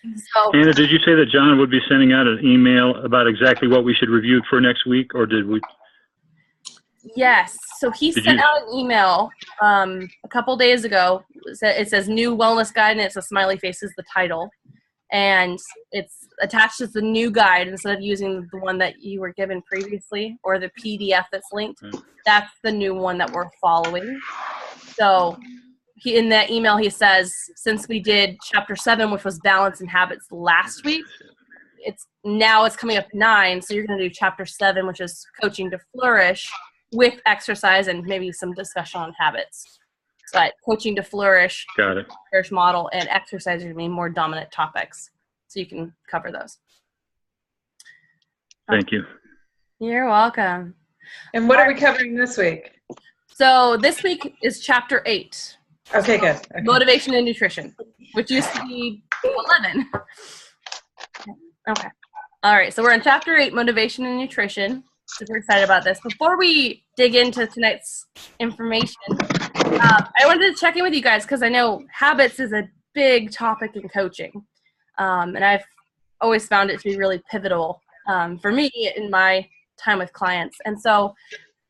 So Anna, did you say that John would be sending out an email about exactly what we should review for next week, or did we? yes, so he sent out an email a couple days ago. It says new wellness guide, and it's a smiley face is the title, and it's attached as the new guide instead of using the one that you were given previously or the PDF that's linked. That's the new one that we're following. So in that email, he says, since we did chapter 7, which was balance and habits last week, it's coming up 9. So you're going to do chapter 7, which is coaching to flourish with exercise and maybe some discussion on habits. But coaching to flourish, Got it. flourish model, and exercise are going to be more dominant topics. So you can cover those. Thank you. You're welcome. And what are we covering this week? So this week is chapter 8. Okay, good. Okay. Motivation and nutrition, which used to be 11. Okay. All right. So we're in chapter 8, motivation and nutrition. Super excited about this. Before we dig into tonight's information, I wanted to check in with you guys because I know habits is a big topic in coaching. And I've always found it to be really pivotal for me in my time with clients. And so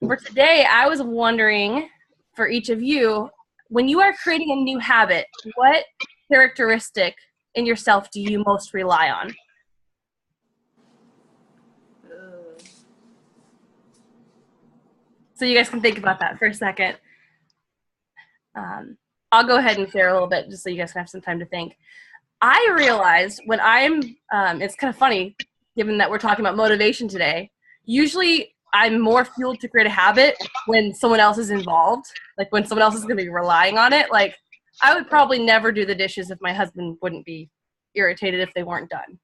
for today, I was wondering for each of you, when you are creating a new habit, what characteristic in yourself do you most rely on? So you guys can think about that for a second. I'll go ahead and share a little bit just so you guys can have some time to think. I realized when it's kind of funny, given that we're talking about motivation today, usually I'm more fueled to create a habit when someone else is involved, like when someone else is going to be relying on it. Like I would probably never do the dishes if my husband wouldn't be irritated if they weren't done.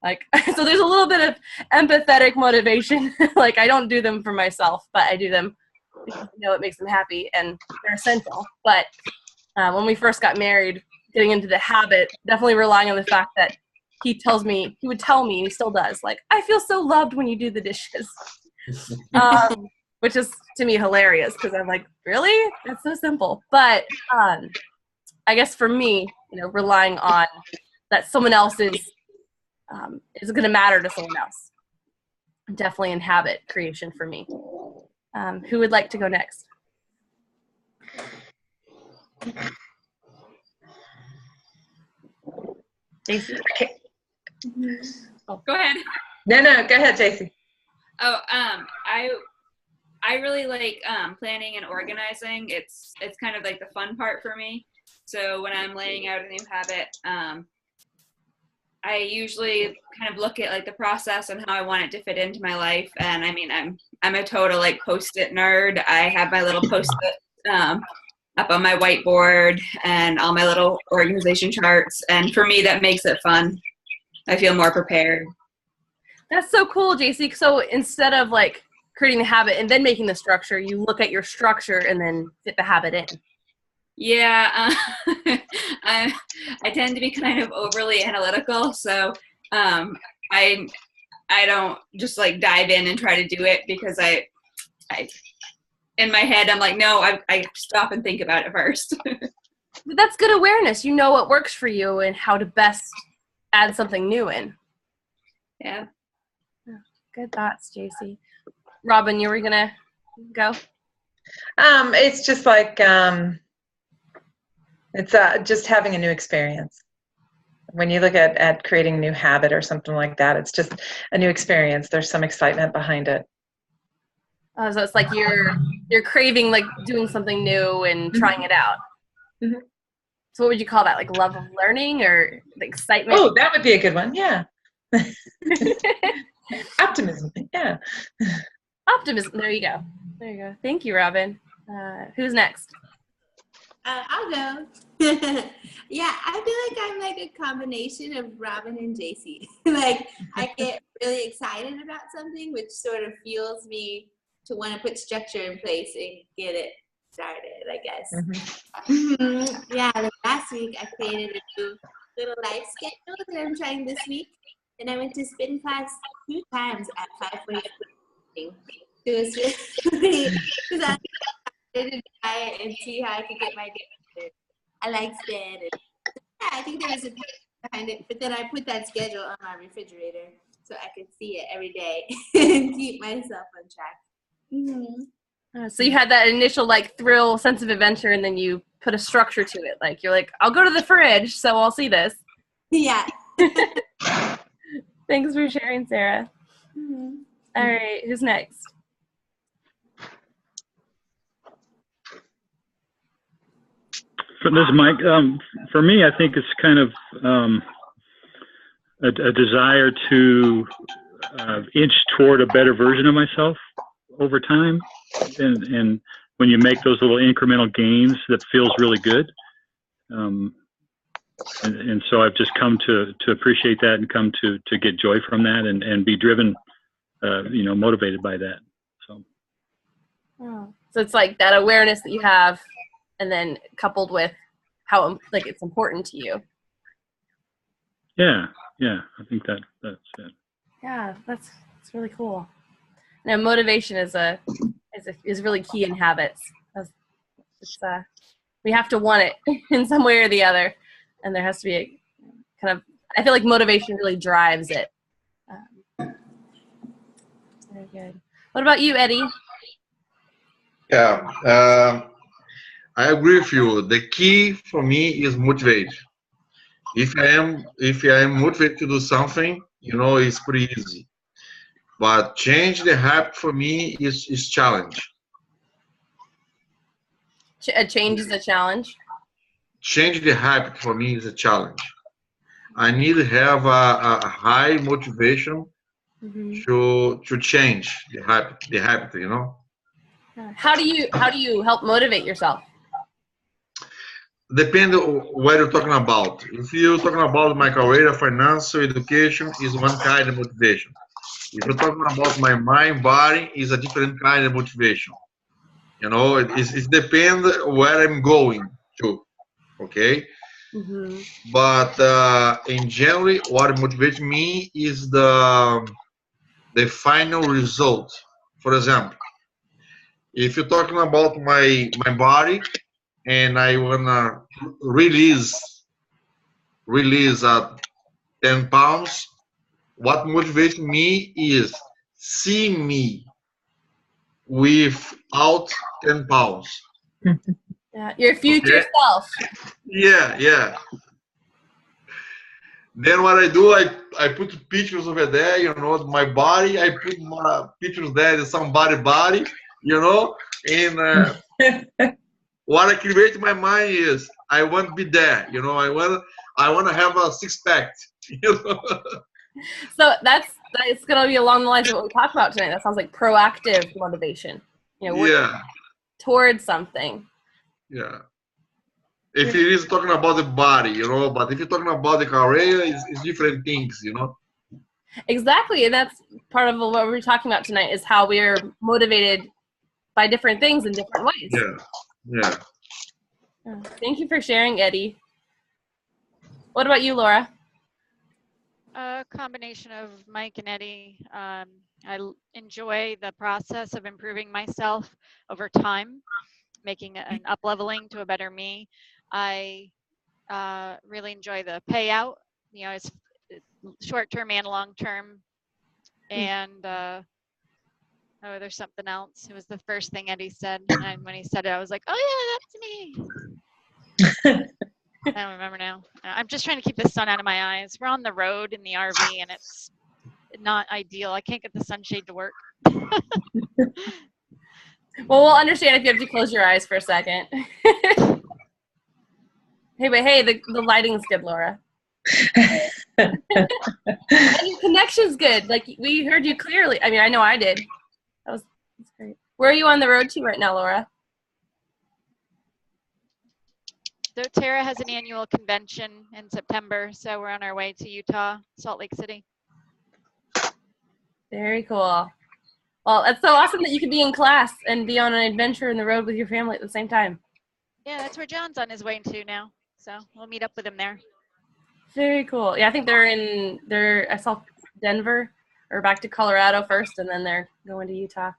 Like, so there's a little bit of empathetic motivation. Like I don't do them for myself, but I do them because I know it makes them happy and they're essential. But when we first got married, getting into the habit, definitely relying on the fact that he would tell me, and he still does, like, I feel so loved when you do the dishes. Which is to me hilarious because I'm like, really? That's so simple. But I guess for me, relying on that someone else is going to matter to someone else. Definitely in habit creation for me. Who would like to go next? Stacey? Oh, go ahead. No, go ahead, Stacey. Oh, I really like planning and organizing. It's kind of like the fun part for me. So when I'm laying out a new habit, I usually kind of look at like the process and how I want it to fit into my life. And I mean, I'm a total like Post-it nerd. I have my little Post-it up on my whiteboard and all my little organization charts. And for me, that makes it fun. I feel more prepared. That's so cool, JC. So instead of like creating the habit and then making the structure, you look at your structure and then fit the habit in. Yeah, I tend to be kind of overly analytical, so I don't just like dive in and try to do it because I in my head I'm like, no, I stop and think about it first. That's good awareness. You know what works for you and how to best add something new in. Yeah. Good thoughts, JC. Robin, you were gonna go? It's just like it's just having a new experience. When you look at creating a new habit or something like that, it's just a new experience. There's some excitement behind it. So it's like you're craving like doing something new and trying it out. Mm-hmm. So what would you call that? Like love of learning or the excitement? Oh, that would be a good one. Yeah. Optimism. Yeah. Optimism. There you go. Thank you, Robin. Who's next? I'll go. Yeah, I feel like I'm like a combination of Robin and JC. Like I get really excited about something, which sort of fuels me to want to put structure in place and get it started, I guess. Mm-hmm. Yeah, like last week I created a new little life schedule that I'm trying this week, and I went to spin class 2 times at 5:45. It was really because I wanted to diet and see how I could get my day started. I like spin, and yeah, I think there was a behind it. But then I put that schedule on my refrigerator so I could see it every day and keep myself on track. So you had that initial like thrill, sense of adventure, and then you put a structure to it. Like you're like, I'll go to the fridge, so I'll see this. Yeah. Thanks for sharing, Sarah. All right, who's next? This is Mike. For me, I think it's kind of a desire to inch toward a better version of myself over time, and when you make those little incremental gains, that feels really good. And so I've just come to appreciate that and come to get joy from that and be driven, motivated by that. So. So it's like that awareness that you have, and then coupled with how like it's important to you. Yeah, I think that's it. Yeah, that's really cool. Now, motivation is really key in habits. We have to want it in some way or the other, and there has to be a kind of. I feel like motivation really drives it. Very good. What about you, Eddie? Yeah, I agree with you. The key for me is motivation. If I am motivated to do something, it's pretty easy. But change the habit for me is challenge. A change is a challenge. Change the habit for me is a challenge. I need to have a high motivation to change the habit. How do you help motivate yourself? Depend on what you're talking about. If you're talking about my career, financial education is one kind of motivation. If you're talking about my mind, body, is a different kind of motivation. It depends where I'm going to. Okay. But in general, what motivates me is the final result. For example, if you're talking about my body and I wanna release 10 pounds, what motivates me is see me without 10 pounds. Yeah, your future self. Yeah. Then what I do, I put pictures over there, my body. I put my pictures there, somebody body, and what I create in my mind is I want to be there, I want to have a six pack, So that's going to be along the lines of what we talked about tonight. That sounds like proactive motivation. Yeah. Towards something. Yeah. If it is talking about the body, but if you're talking about the career, it's different things, Exactly, and that's part of what we're talking about tonight is how we're motivated by different things in different ways. Yeah. Thank you for sharing, Eddie. What about you, Laura? A combination of Mike and Eddie. I enjoy the process of improving myself over time, making an up-leveling to a better me. I really enjoy the payout, it's short-term and long-term. And there's something else. It was the first thing Eddie said, and when he said it, I was like, oh yeah, that's me. I don't remember now. I'm just trying to keep the sun out of my eyes. We're on the road in the RV, and it's not ideal. I can't get the sunshade to work. Well, we'll understand if you have to close your eyes for a second. Hey, the lighting's good, Laura. And your connection's good. Like, we heard you clearly. I mean, I know I did. That's great. Where are you on the road to right now, Laura? doTERRA has an annual convention in September, so we're on our way to Utah, Salt Lake City. Very cool. Well, it's so awesome that you could be in class and be on an adventure in the road with your family at the same time. Yeah, that's where John's on his way to now, so we'll meet up with him there. Very cool. Yeah, I think I saw Denver or back to Colorado first, and then they're going to Utah.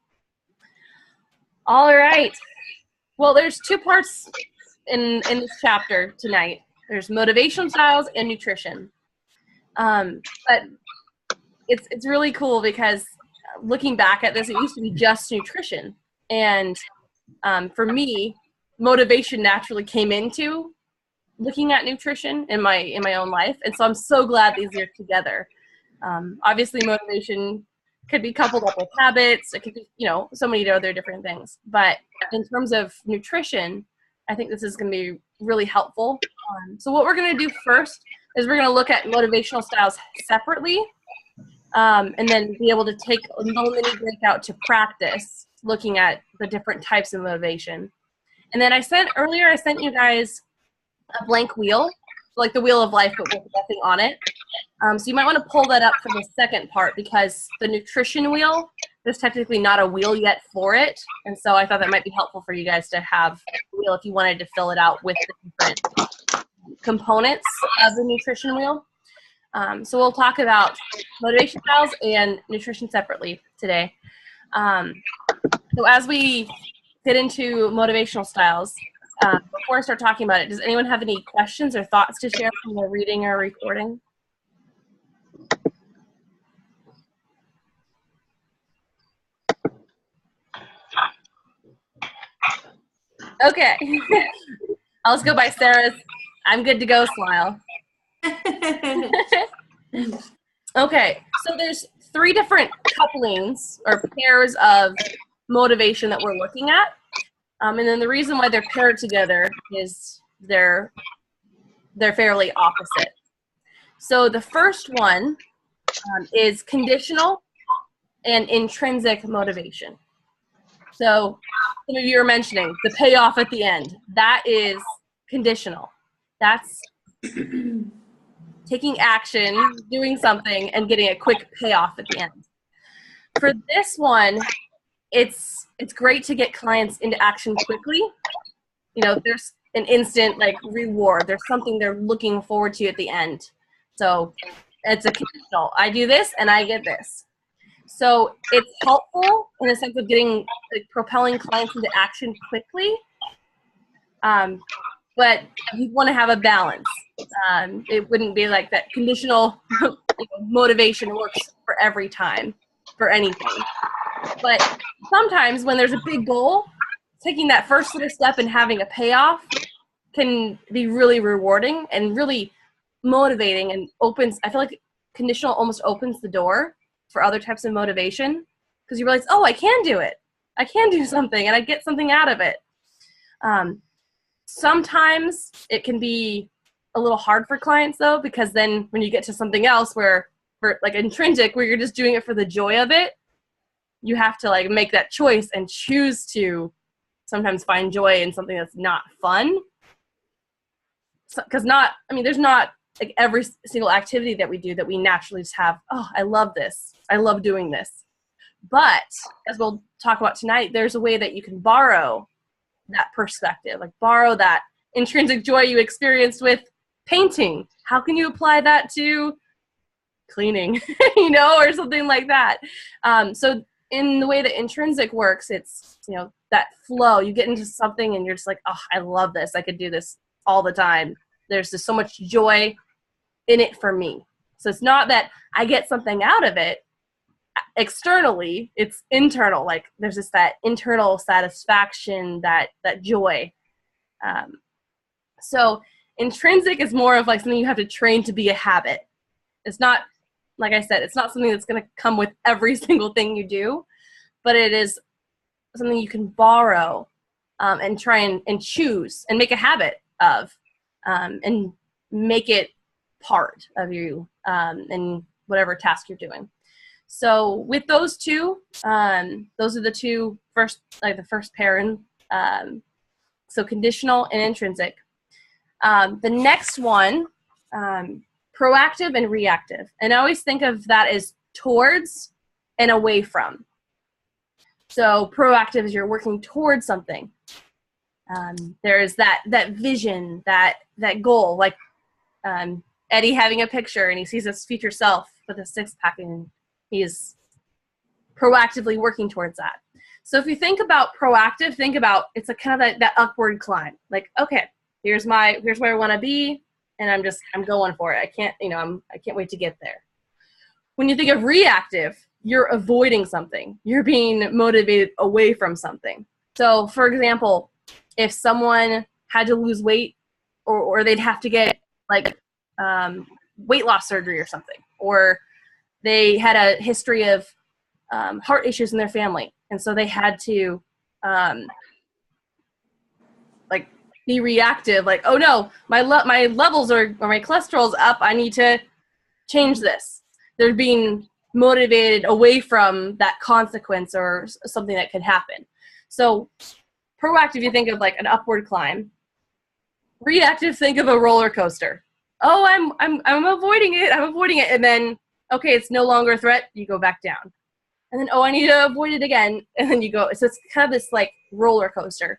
All right. Well, there's two parts in this chapter tonight. There's motivation styles and nutrition. But it's really cool because looking back at this, it used to be just nutrition. And for me, motivation naturally came into looking at nutrition in my own life. And so I'm so glad these are together. Obviously, motivation could be coupled up with habits. It could be, so many other different things. But in terms of nutrition, I think this is going to be really helpful. So what we're going to do first is we're going to look at motivational styles separately, and then be able to take a little mini breakout to practice looking at the different types of motivation. And then I sent you guys a blank wheel, like the wheel of life, but with nothing on it. So you might want to pull that up for the second part, because the nutrition wheel, there's technically not a wheel yet for it. And so I thought that might be helpful for you guys to have a wheel if you wanted to fill it out with the different components of the nutrition wheel. So we'll talk about motivation styles and nutrition separately today. So as we get into motivational styles, before I start talking about it, does anyone have any questions or thoughts to share from the reading or recording? Okay. I'll just go by Sarah's "I'm good to go" smile. Okay, so there's 3 different couplings or pairs of motivation that we're looking at. And then the reason why they're paired together is they're fairly opposite. So the first one is conditional and intrinsic motivation. So some of you are mentioning the payoff at the end. That is conditional. That's taking action, doing something, and getting a quick payoff at the end. For this one, it's great to get clients into action quickly. There's an instant reward. There's something they're looking forward to at the end. So it's a conditional. I do this and I get this. So it's helpful in the sense of getting propelling clients into action quickly. But you want to have a balance. It wouldn't be like that conditional motivation works for every time for anything. But sometimes when there's a big goal, taking that first little step and having a payoff can be really rewarding and really motivating, and I feel like conditional almost opens the door for other types of motivation, because you realize, oh, I can do it. I can do something and I get something out of it. Sometimes it can be a little hard for clients though, because then when you get to something else where, for like intrinsic, where you're just doing it for the joy of it, you have to make that choice and choose to sometimes find joy in something that's not fun. Because there's not every single activity that we do that we naturally just have, oh, I love this. I love doing this. But as we'll talk about tonight, there's a way that you can borrow that perspective, borrow that intrinsic joy you experienced with painting. How can you apply that to cleaning, or something like that? So in the way that intrinsic works, it's, that flow. You get into something and you're just like, oh, I love this. I could do this all the time. There's just so much joy in it for me. So it's not that I get something out of it externally, it's internal. There's just that internal satisfaction, that joy. So intrinsic is more of something you have to train to be a habit. It's not, like I said, it's not something that's going to come with every single thing you do, but it is something you can borrow and try and choose and make a habit of, and make it part of you in whatever task you're doing. So with those two, those are the two first, the first pair in, so conditional and intrinsic. The next one, proactive and reactive. And I always think of that as towards and away from. So proactive is you're working towards something. There's that vision, that goal, Eddie having a picture and he sees his future self with a 6-pack and he's proactively working towards that. So if you think about proactive, think about it's kind of that upward climb. Okay, here's where I want to be. and I'm going for it. I can't, I can't wait to get there. When you think of reactive, you're avoiding something. You're being motivated away from something. So, for example, if someone had to lose weight, or they'd have to get weight loss surgery or something, or they had a history of heart issues in their family, and so they had to be reactive, like, oh no, my levels or my cholesterol's up, I need to change this. They're being motivated away from that consequence or something that could happen. So proactive, you think of like an upward climb. Reactive, think of a roller coaster. Oh, I'm avoiding it, and then, okay, it's no longer a threat, you go back down. And then, oh, I need to avoid it again, and then you go. So it's kind of this like roller coaster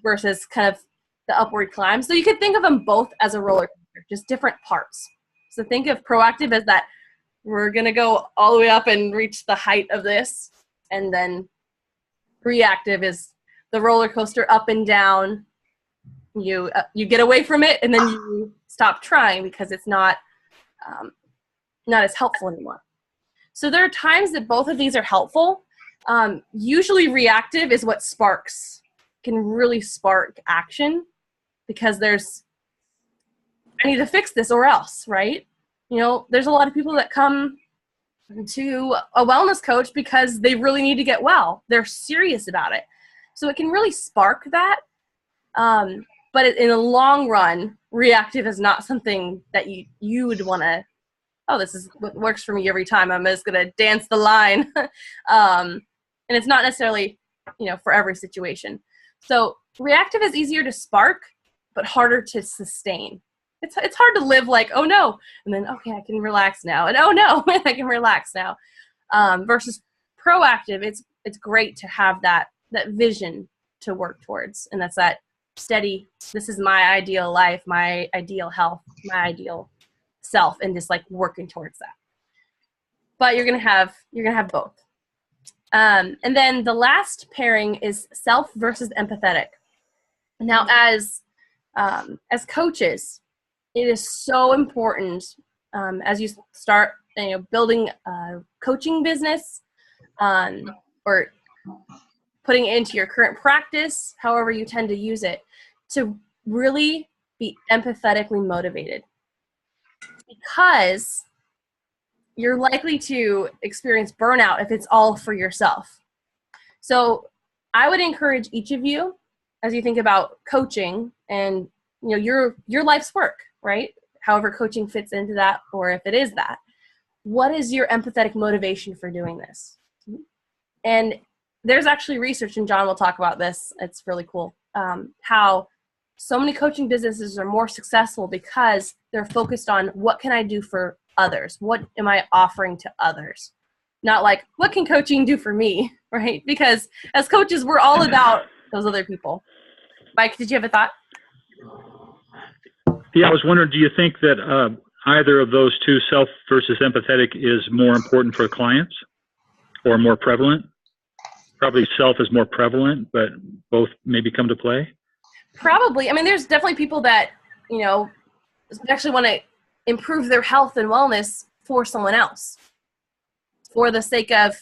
versus kind of the upward climb. So you could think of them both as a roller coaster, just different parts. So think of proactive as that we're going to go all the way up and reach the height of this, and then reactive is the roller coaster up and down. You get away from it, and then you stop trying because it's not as helpful anymore. So there are times that both of these are helpful. Usually reactive is what can really spark action, because I need to fix this or else, right? There's a lot of people that come to a wellness coach because they really need to get well. They're serious about it. So it can really spark that. But in the long run, reactive is not something that you would want to, oh, this is what works for me every time, I'm just going to dance the line. And it's not necessarily, for every situation. So reactive is easier to spark, but harder to sustain. It's hard to live like, oh no, and then, okay, I can relax now, and oh no, I can relax now. Versus proactive, it's great to have that vision to work towards, and that's that steady, this is my ideal life, my ideal health, my ideal self, and just like working towards that. But you're gonna have both. And then the last pairing is self versus empathetic. Now, as coaches, it is so important as you start building a coaching business, or putting it into your current practice, however you tend to use it, to really be empathetically motivated, because you're likely to experience burnout if it's all for yourself. So I would encourage each of you, as you think about coaching and your life's work, right? However coaching fits into that, or if it is that, what is your empathetic motivation for doing this? And there's actually research, and John will talk about this, it's really cool, how so many coaching businesses are more successful because they're focused on what can I do for others? What am I offering to others? Not like, what can coaching do for me, right? Because as coaches, we're all about those other people. Mike, did you have a thought? Yeah, I was wondering, do you think that either of those two, self versus empathetic, is more important for clients or more prevalent? Probably self is more prevalent, but both maybe come to play. Probably. I mean, there's definitely people that, actually want to improve their health and wellness for someone else, for the sake of,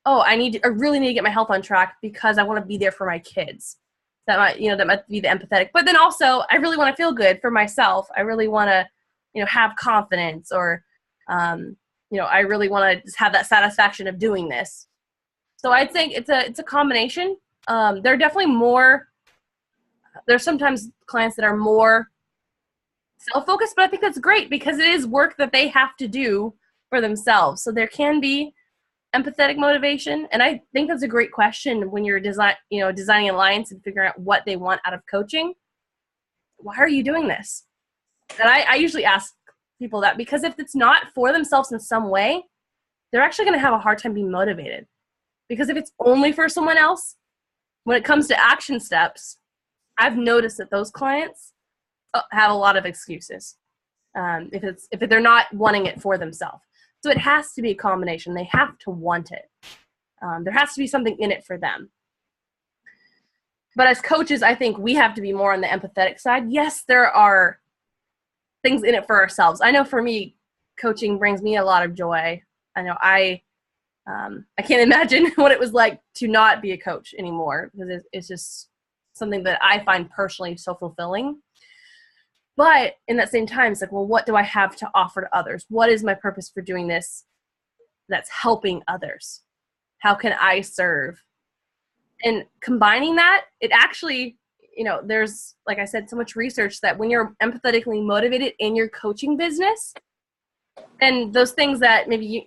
oh, I really need to get my health on track because I want to be there for my kids. That might be the empathetic. But then also, I really want to feel good for myself. I really want to, have confidence, or, I really want to just have that satisfaction of doing this. So I'd say it's a combination. There are definitely there's sometimes clients that are more self-focused, but I think that's great because it is work that they have to do for themselves. So there can be empathetic motivation. And I think that's a great question when you're designing an alliance and figuring out what they want out of coaching. Why are you doing this? And I usually ask people that, because if it's not for themselves in some way, they're actually going to have a hard time being motivated. Because if it's only for someone else, when it comes to action steps, I've noticed that those clients have a lot of excuses if they're not wanting it for themselves. So it has to be a combination. They have to want it. There has to be something in it for them. But as coaches, I think we have to be more on the empathetic side. Yes, there are things in it for ourselves. I know for me, coaching brings me a lot of joy. I know I can't imagine what it was like to not be a coach anymore, because it's just something that I find personally so fulfilling. But in that same time, it's like, well, what do I have to offer to others? What is my purpose for doing this that's helping others? How can I serve? And combining that, it actually, there's, like I said, so much research that when you're empathetically motivated in your coaching business, and those things that maybe,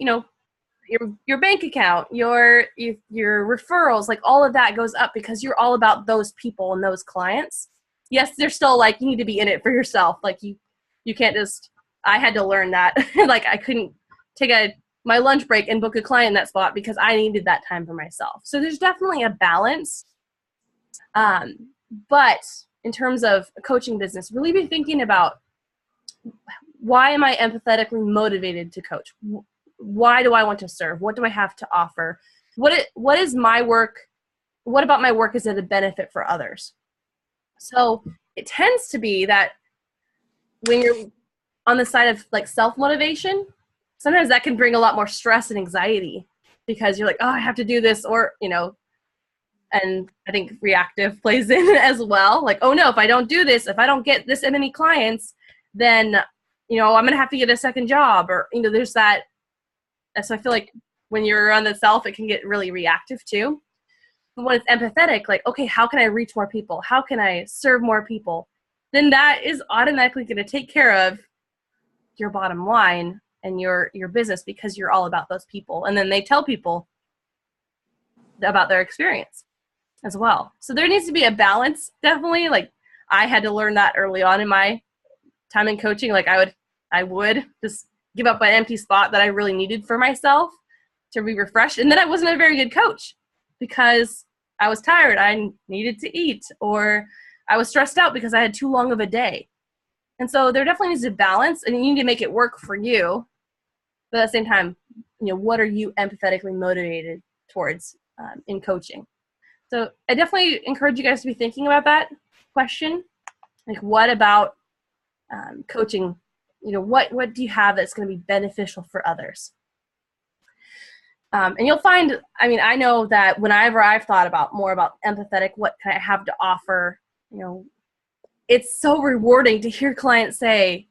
your bank account, your referrals, like all of that goes up because you're all about those people and those clients. Yes, they're still like, you need to be in it for yourself. Like you can't just, I had to learn that. Like I couldn't take my lunch break and book a client in that spot because I needed that time for myself. So there's definitely a balance. But in terms of a coaching business, really be thinking about, why am I empathetically motivated to coach? Why do I want to serve? What do I have to offer? What is my work? What about my work is it a benefit for others? So it tends to be that when you're on the side of like self-motivation, sometimes that can bring a lot more stress and anxiety because you're like, oh, I have to do this, or, and I think reactive plays in as well. Like, oh no, if I don't do this, if I don't get this many clients, then, I'm going to have to get a second job, or, there's that. So I feel like when you're on the self, it can get really reactive too. But when it's empathetic, like, okay, how can I reach more people? How can I serve more people? Then that is automatically going to take care of your bottom line and your business, because you're all about those people. And then they tell people about their experience as well. So there needs to be a balance, definitely. Like I had to learn that early on in my time in coaching. Like I would just give up an empty spot that I really needed for myself to be refreshed. And then I wasn't a very good coach because I was tired. I needed to eat, or I was stressed out because I had too long of a day. And so there definitely needs a balance, and you need to make it work for you. But at the same time, what are you empathetically motivated towards in coaching? So I definitely encourage you guys to be thinking about that question. Like, what about coaching? What do you have that's going to be beneficial for others? And you'll find, I know that whenever I've thought about more about empathetic, what can I have to offer, it's so rewarding to hear clients say,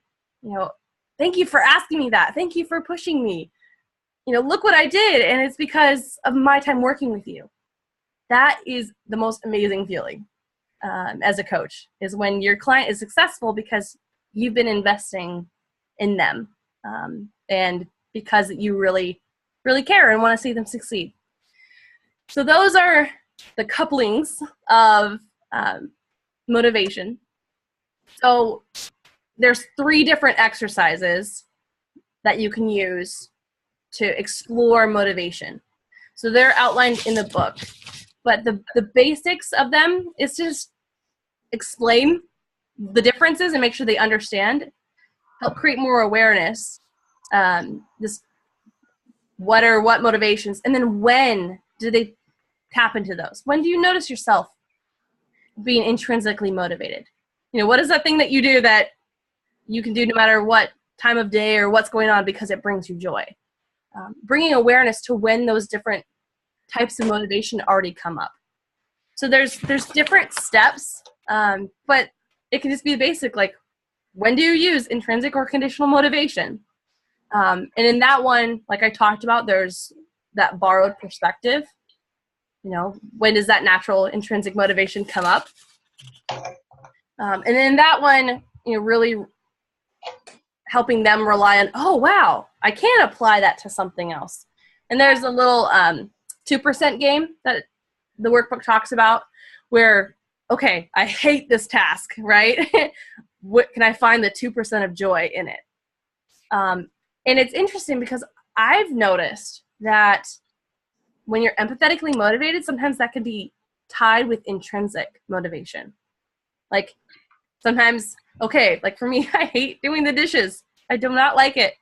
thank you for asking me that. Thank you for pushing me. Look what I did. And it's because of my time working with you. That is the most amazing feeling as a coach, is when your client is successful because you've been investing in them, and because you really, really care and want to see them succeed. So those are the couplings of motivation. So there's 3 different exercises that you can use to explore motivation. So they're outlined in the book, but the basics of them is to just explain the differences and make sure they understand, help create more awareness, just what motivations, and then when do they tap into those? When do you notice yourself being intrinsically motivated? What is that thing that you do that you can do no matter what time of day or what's going on because it brings you joy? Bringing awareness to when those different types of motivation already come up. So there's different steps, but it can just be basic, like, when do you use intrinsic or conditional motivation? And in that one, like I talked about, there's that borrowed perspective. When does that natural intrinsic motivation come up? And in that one, really helping them rely on, oh, wow, I can apply that to something else. And there's a little 2% game that the workbook talks about where, okay, I hate this task, right? What can I find the 2% of joy in it? And it's interesting because I've noticed that when you're empathetically motivated, sometimes that can be tied with intrinsic motivation. Like sometimes, okay, like for me, I hate doing the dishes. I do not like it.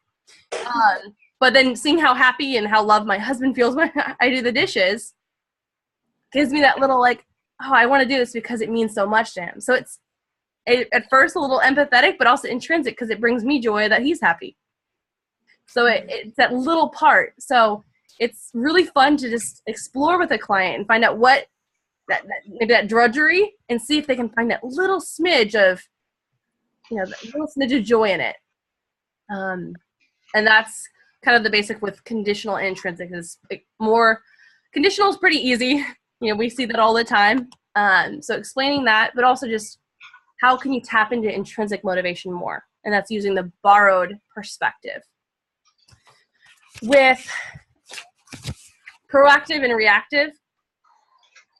But then seeing how happy and how loved my husband feels when I do the dishes gives me that little like, oh, I want to do this because it means so much to him. So at first a little empathetic, but also intrinsic because it brings me joy that he's happy. So it's that little part. So it's really fun to just explore with a client and find out what maybe that drudgery, and see if they can find that little smidge of, that little smidge of joy in it. And that's kind of the basic with conditional and intrinsic. Is more conditional is pretty easy. We see that all the time. So explaining that, but also just how can you tap into intrinsic motivation more? And that's using the borrowed perspective. With proactive and reactive,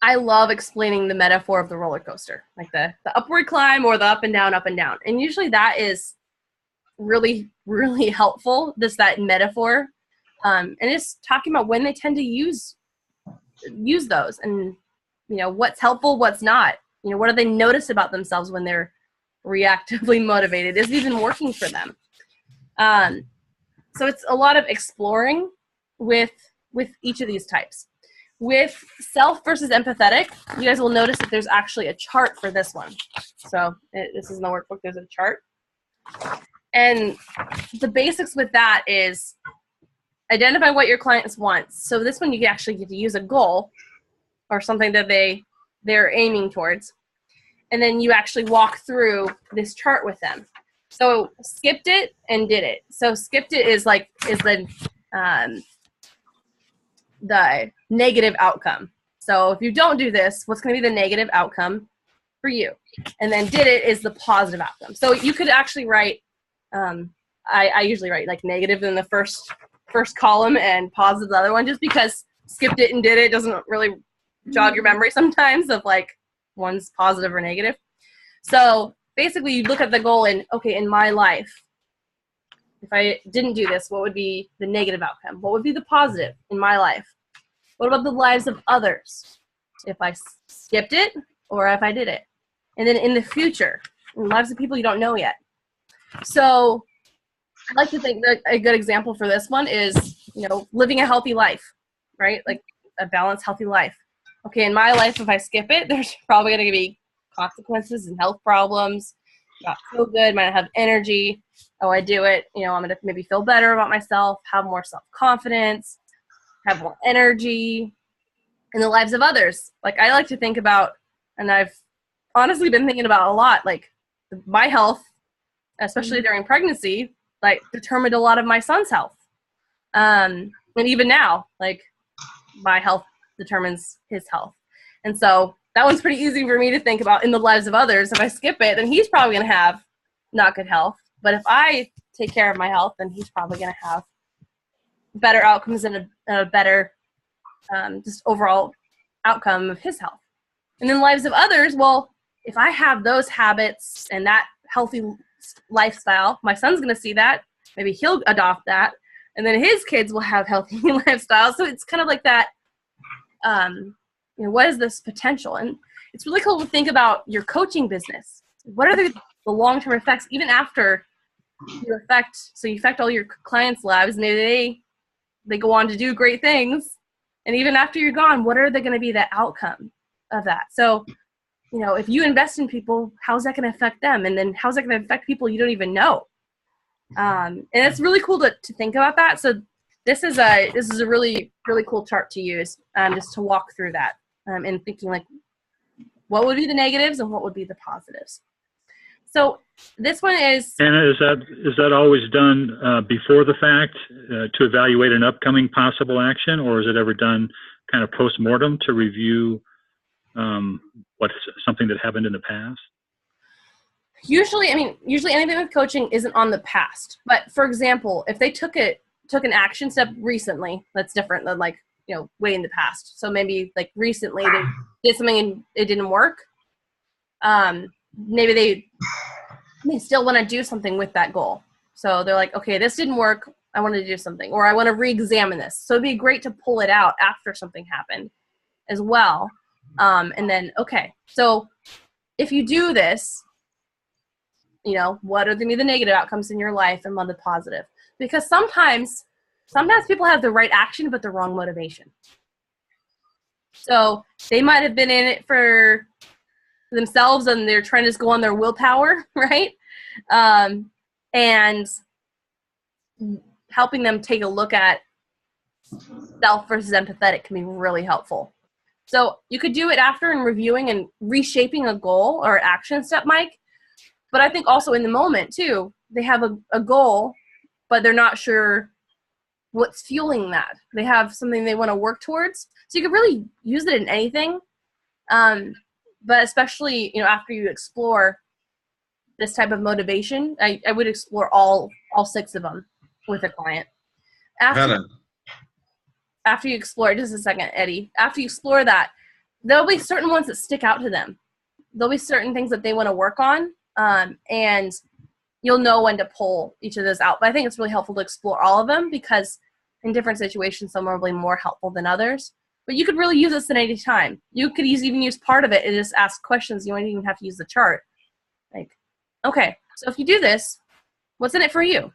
I love explaining the metaphor of the roller coaster, like the upward climb or the up and down, up and down. And usually that is really, really helpful, just that metaphor. And just talking about when they tend to use those, and, what's helpful, what's not. What do they notice about themselves when they're reactively motivated? Is it even working for them? So it's a lot of exploring with each of these types. With self versus empathetic, you guys will notice that there's actually a chart for this one. So this is in the workbook. There's a chart. And the basics with that is identify what your clients want. So this one, you actually get to use a goal or something that they're aiming towards. And then you actually walk through this chart with them. So skipped it and did it. So skipped it is the negative outcome. So if you don't do this, what's going to be the negative outcome for you? And then did it is the positive outcome. So you could actually write, I usually write like negative in the first column and positive the other one, just because skipped it and did it doesn't really jog your memory sometimes of like one's positive or negative. So basically you look at the goal and, okay, in my life, if I didn't do this, what would be the negative outcome? What would be the positive in my life? What about the lives of others? If I skipped it or if I did it? And then in the future, in lives of people you don't know yet. So I like to think that a good example for this one is, living a healthy life, right? Like a balanced, healthy life. Okay, in my life, if I skip it, there's probably going to be consequences and health problems. Not feel good, might not have energy. Oh, I do it. I'm going to maybe feel better about myself, have more self-confidence, have more energy. In the lives of others, like I like to think about, and I've honestly been thinking about a lot, like my health, especially during pregnancy, like determined a lot of my son's health. And even now, like my health determines his health. And so that one's pretty easy for me to think about in the lives of others. If I skip it, then he's probably going to have not good health. But if I take care of my health, then he's probably going to have better outcomes and a better just overall outcome of his health. And then lives of others, well, if I have those habits and that healthy lifestyle, my son's going to see that. Maybe he'll adopt that. And then his kids will have healthy lifestyles. So it's kind of like that, what is this potential? And it's really cool to think about your coaching business. What are the long-term effects, even after you affect all your clients' lives, and they go on to do great things. And even after you're gone, what are they going to be the outcome of that? So, if you invest in people, how's that going to affect them? And then how's that going to affect people you don't even know? And it's really cool to think about that. So this is a really, really cool chart to use, just to walk through that, and thinking like, what would be the negatives and what would be the positives? So this one is. Anna, is that always done before the fact to evaluate an upcoming possible action, or is it ever done kind of post-mortem to review what's something that happened in the past? Usually anything with coaching isn't on the past. But for example, if they took an action step recently, that's different than like, way in the past. So maybe like recently they did something and it didn't work. Maybe they still want to do something with that goal. So they're like, okay, this didn't work. I want to do something, or I want to re-examine this. So it'd be great to pull it out after something happened as well. And then, okay, so if you do this, what are the negative outcomes in your life and what are the positive? Because sometimes people have the right action, but the wrong motivation. So they might have been in it for themselves and they're trying to just go on their willpower, right? And helping them take a look at self versus empathetic can be really helpful. So you could do it after and reviewing and reshaping a goal or action step, Mike. But I think also in the moment too, they have a goal, but they're not sure what's fueling that. They have something they want to work towards. So you could really use it in anything. But especially, after you explore this type of motivation, I would explore all 6 of them with a client. After you explore, just a second, Eddie, after you explore that, there'll be certain ones that stick out to them. There'll be certain things that they want to work on, and you'll know when to pull each of those out. But I think it's really helpful to explore all of them because in different situations, some will be more helpful than others. But you could really use this at any time. You could even use part of it and just ask questions. You don't even have to use the chart. Like, okay, so if you do this, what's in it for you?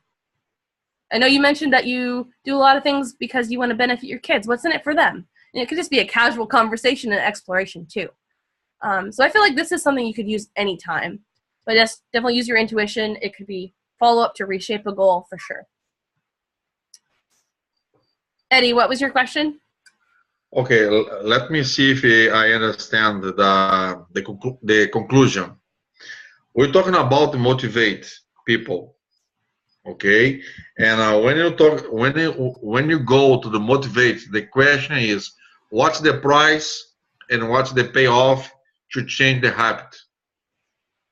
I know you mentioned that you do a lot of things because you want to benefit your kids. What's in it for them? And it could just be a casual conversation and exploration too. So I feel like this is something you could use anytime. But just definitely use your intuition. It could be follow-up to reshape a goal for sure. Eddie, what was your question? Okay, let me see if I understand the conclusion. We're talking about motivate people. Okay, and when you go to the motivate, the question is, what's the price and what's the payoff to change the habit?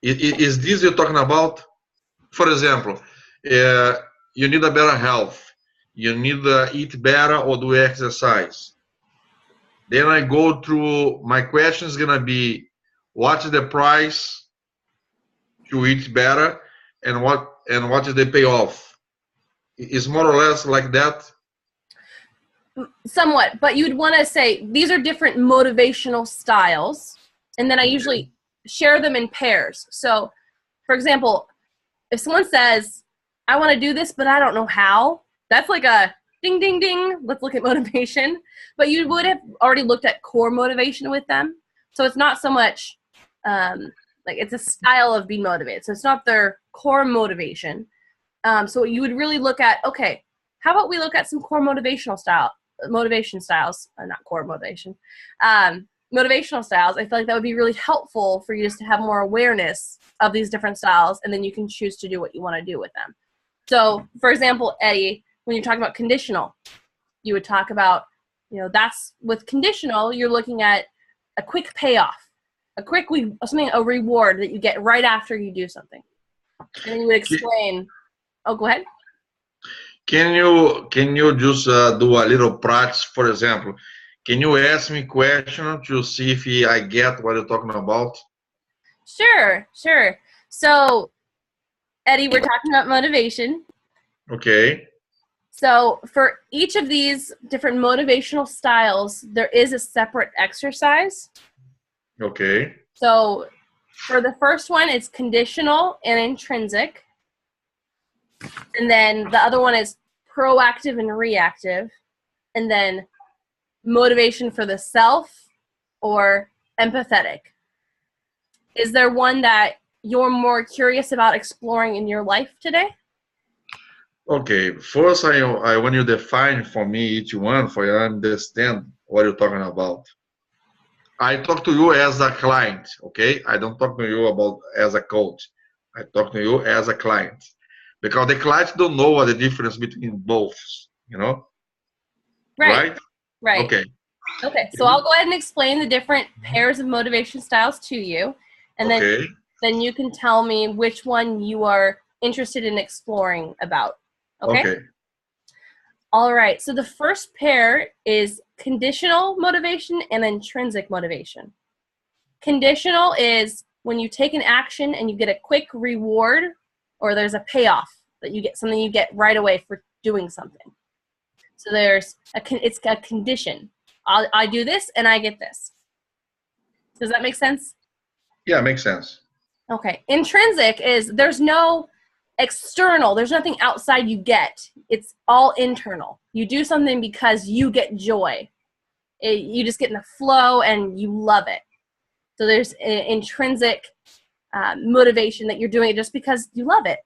Is this you're talking about? For example, you need a better health, you need to eat better or do exercise. Then I go through, my question is gonna be, what's the price to eat better and what is the payoff? Is more or less like that? Somewhat, but you'd want to say these are different motivational styles, and then I usually share them in pairs. So, for example, if someone says, I want to do this, but I don't know how, that's like a ding, ding, ding, let's look at motivation. But you would have already looked at core motivation with them. So it's not so much like it's a style of being motivated. So it's not their core motivation. So you would really look at, okay, how about we look at some core motivation styles, not core motivation, motivational styles. I feel like that would be really helpful for you just to have more awareness of these different styles, and then you can choose to do what you want to do with them. So, for example, Eddie, when you're talking about conditional, you would talk about, that's with conditional, you're looking at a quick payoff, a reward that you get right after you do something. And then you would explain. Oh, go ahead. Can you just do a little practice? For example, can you ask me question to see if I get what you're talking about? Sure. So, Eddie, we're talking about motivation. Okay. So for each of these different motivational styles, there is a separate exercise. Okay. So for the first one, it's conditional and intrinsic. And then the other one is proactive and reactive. And then motivation for the self or empathetic. Is there one that you're more curious about exploring in your life today? Okay, first I want you to define for me each one for you to understand what you're talking about. I talk to you as a client, okay? I don't talk to you about as a coach. I talk to you as a client. Because the clients don't know what the difference between both, Right. Okay. Okay, so I'll go ahead and explain the different pairs of motivation styles to you. And then you can tell me which one you are interested in exploring about. Okay? All right. So the first pair is conditional motivation and intrinsic motivation. Conditional is when you take an action and you get a quick reward, or there's a payoff that you get, something you get right away for doing something. So it's a condition. I do this and I get this. Does that make sense? Yeah, it makes sense. Okay. Intrinsic is there's no external. There's nothing outside you get. It's all internal. You do something because you get joy. You just get in the flow and you love it. So there's intrinsic motivation that you're doing it just because you love it.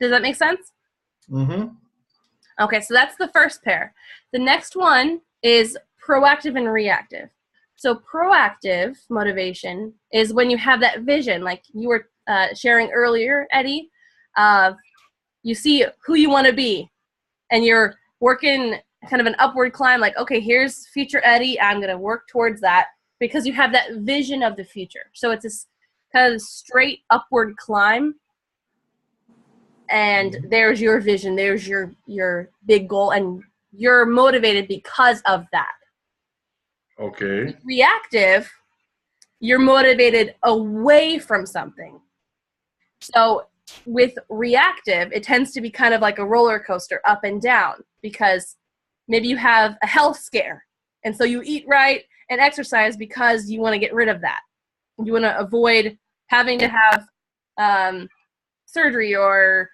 Does that make sense? Mm-hmm. Okay, so that's the first pair. The next one is proactive and reactive. So proactive motivation is when you have that vision, like you were sharing earlier, Eddie, you see who you want to be, and you're working kind of an upward climb, like, okay, here's future Eddie, I'm going to work towards that, because you have that vision of the future. So it's this kind of straight upward climb, and there's your vision, there's your big goal, and you're motivated because of that. Okay. Reactive, you're motivated away from something. So with reactive, it tends to be kind of like a roller coaster, up and down, because maybe you have a health scare, and so you eat right and exercise because you want to get rid of that. You want to avoid having to have surgery or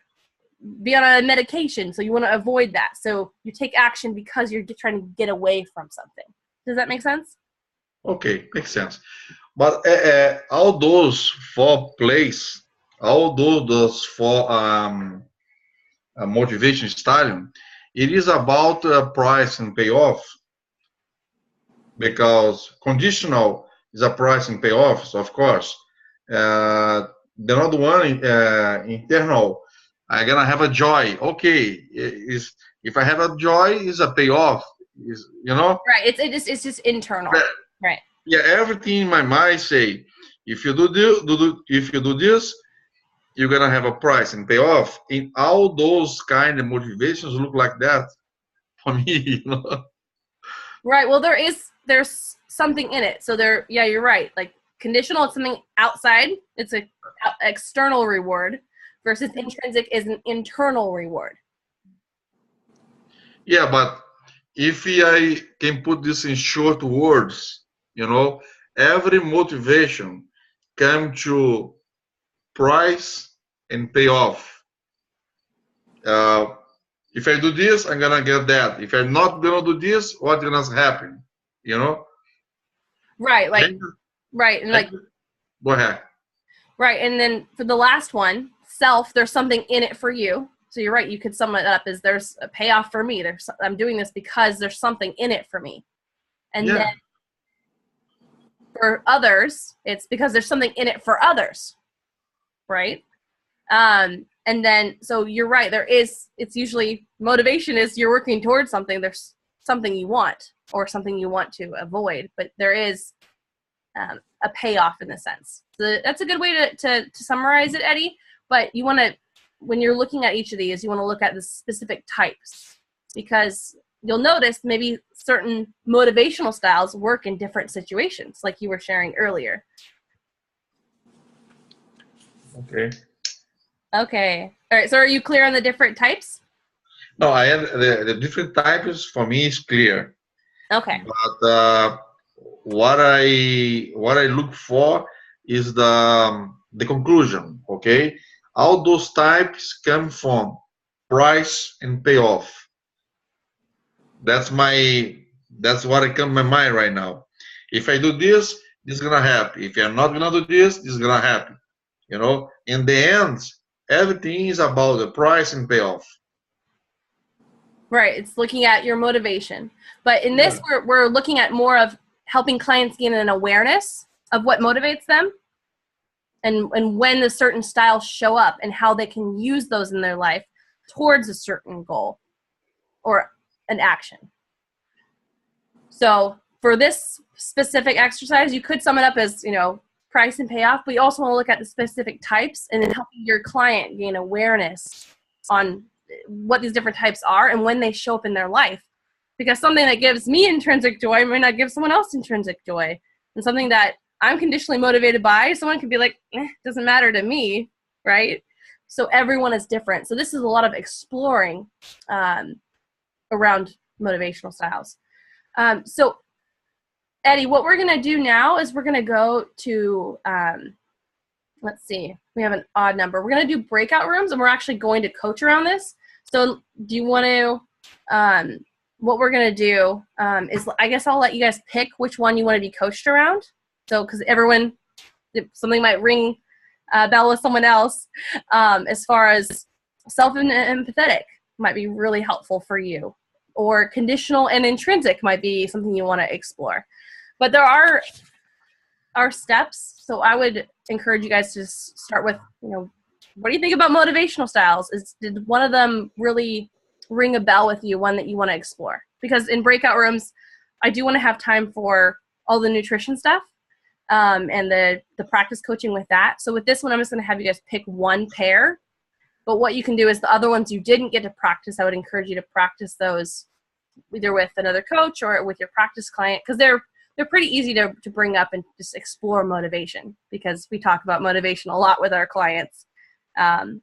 be on a medication, so you want to avoid that. So you take action because you're trying to get away from something. Does that make sense? Okay, makes sense. But all those four plays, all those four motivation style, it is about price and payoff, because conditional is a price and payoff, so of course. The other one, internal, I'm gonna have a joy. Okay, is if I have a joy, is a payoff. Is, you know? Right. It's just internal. Right. Yeah, everything in my mind say, if you do this, you're gonna have a price and payoff. In all those kind of motivations look like that for me, you know. Right. Well, there's something in it. So yeah, you're right. Like conditional, it's something outside. It's an external reward, versus intrinsic is an internal reward. Yeah, but if I can put this in short words, you know, every motivation comes to price and payoff. If I do this, I'm gonna get that. If I'm not gonna do this, what's gonna happen? You know? Right. Like, right. And like, go ahead. Right. And then for the last one, self, there's something in it for you. So you're right. You could sum it up as there's a payoff for me. I'm doing this because there's something in it for me. And then for others, it's because there's something in it for others. Right. And then, so you're right. It's usually motivation is you're working towards something. There's something you want or something you want to avoid, but there is a payoff in the sense. So that's a good way to summarize it, Eddie. But you want to, when you're looking at each of these, you want to look at the specific types, because you'll notice maybe certain motivational styles work in different situations, like you were sharing earlier. Okay. Okay. All right. So are you clear on the different types? No, I have the different types for me is clear. Okay. But what I look for is the conclusion. Okay, all those types come from price and payoff. That's what I come to my mind right now. If I do this, this is gonna happen. If I'm not gonna do this, this is gonna happen. You know, in the end, everything is about the price and payoff. Right. It's looking at your motivation. But in this, we're looking at more of helping clients gain an awareness of what motivates them, and when the certain styles show up and how they can use those in their life towards a certain goal or an action. So for this specific exercise, you could sum it up as, you know, price and payoff, but you also want to look at the specific types and then helping your client gain awareness on what these different types are and when they show up in their life. Because something that gives me intrinsic joy might not give someone else intrinsic joy. And something that I'm conditionally motivated by, someone could be like, doesn't matter to me, right? So everyone is different. So this is a lot of exploring around motivational styles. So Eddie, what we're going to do now is we're going to go to, let's see, we have an odd number. We're going to do breakout rooms, and we're actually going to coach around this. So do you want to, what we're going to do is, I guess I'll let you guys pick which one you want to be coached around. So, because everyone, something might ring a bell with someone else, as far as self and empathetic might be really helpful for you, or conditional and intrinsic might be something you want to explore. But there are steps. So I would encourage you guys to start with, what do you think about motivational styles? Did one of them really ring a bell with you, one that you want to explore? Because in breakout rooms, I do want to have time for all the nutrition stuff and the practice coaching with that. So with this one, I'm just going to have you guys pick one pair. But what you can do is the other ones you didn't get to practice, I would encourage you to practice those either with another coach or with your practice client, because they're pretty easy to bring up and just explore motivation, because we talk about motivation a lot with our clients,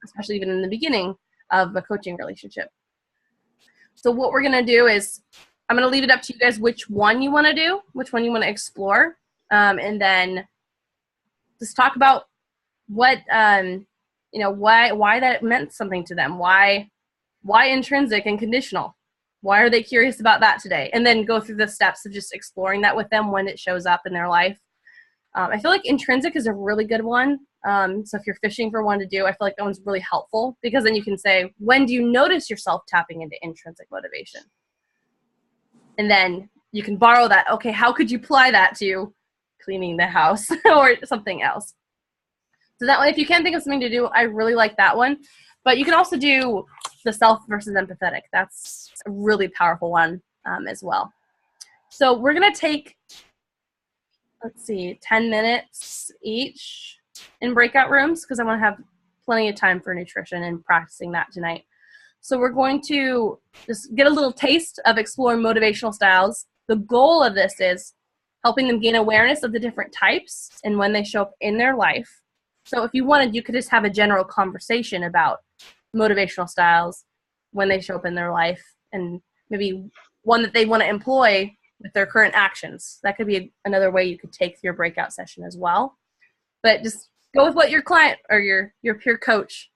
especially even in the beginning of a coaching relationship. So what we're going to do is I'm going to leave it up to you guys which one you want to do, which one you want to explore, and then just talk about what, why that meant something to them, why intrinsic and conditional. Why are they curious about that today? And then go through the steps of just exploring that with them when it shows up in their life. I feel like intrinsic is a really good one. So if you're fishing for one to do, I feel like that one's really helpful, because then you can say, when do you notice yourself tapping into intrinsic motivation? And then you can borrow that. Okay, how could you apply that to cleaning the house or something else? So that one, if you can think of something to do, I really like that one. But you can also do the self versus empathetic. That's a really powerful one as well. So we're going to take, 10 minutes each in breakout rooms, because I want to have plenty of time for nutrition and practicing that tonight. So we're going to just get a little taste of exploring motivational styles. The goal of this is helping them gain awareness of the different types and when they show up in their life. So if you wanted, you could just have a general conversation about motivational styles when they show up in their life, and maybe one that they want to employ with their current actions. That could be another way you could take your breakout session as well. But just go with what your client or your peer coach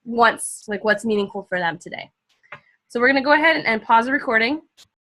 wants, like what's meaningful for them today. So we're going to go ahead and pause the recording.